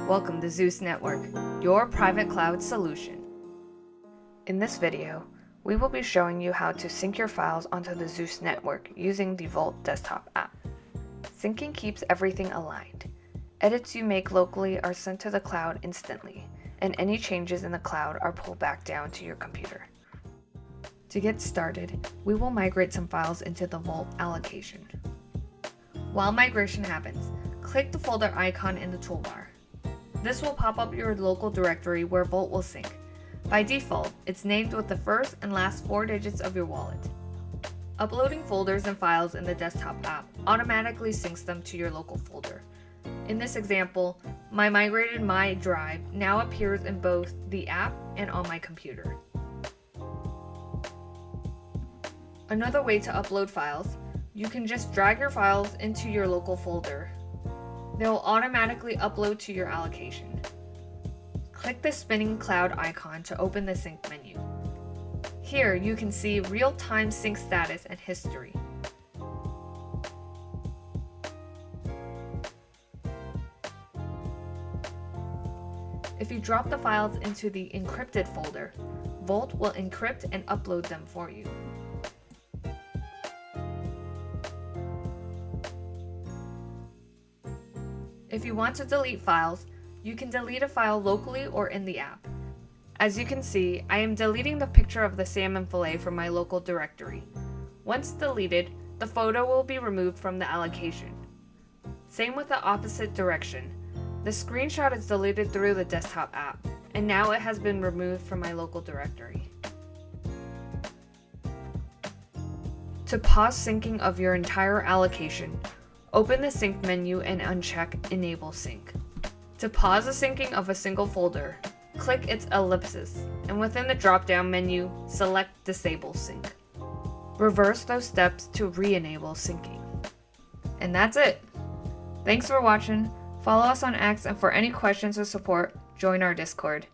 Welcome to Zeus Network, your private cloud solution. In this video, we will be showing you how to sync your files onto the Zeus Network using the Vult desktop app. Syncing keeps everything aligned. Edits you make locally are sent to the cloud instantly, and any changes in the cloud are pulled back down to your computer. To get started, we will migrate some files into the Vult allocation. While migration happens, click the folder icon in the toolbar. This will pop up your local directory where Vult will sync. By default, it's named with the first and last 4 digits of your wallet. Uploading folders and files in the desktop app automatically syncs them to your local folder. In this example, my migrated My Drive now appears in both the app and on my computer. Another way to upload files, you can just drag your files into your local folder. They will automatically upload to your allocation. Click the spinning cloud icon to open the sync menu. Here you can see real-time sync status and history. If you drop the files into the encrypted folder, Vult will encrypt and upload them for you. If you want to delete files, you can delete a file locally or in the app. As you can see, I am deleting the picture of the salmon fillet from my local directory. Once deleted, the photo will be removed from the allocation. Same with the opposite direction. The screenshot is deleted through the desktop app, and now it has been removed from my local directory. To pause syncing of your entire allocation, open the sync menu and uncheck Enable Sync. To pause the syncing of a single folder, click its ellipsis, and within the drop-down menu, select Disable Sync. Reverse those steps to re-enable syncing. And that's it! Thanks for watching, follow us on X, and for any questions or support, join our Discord.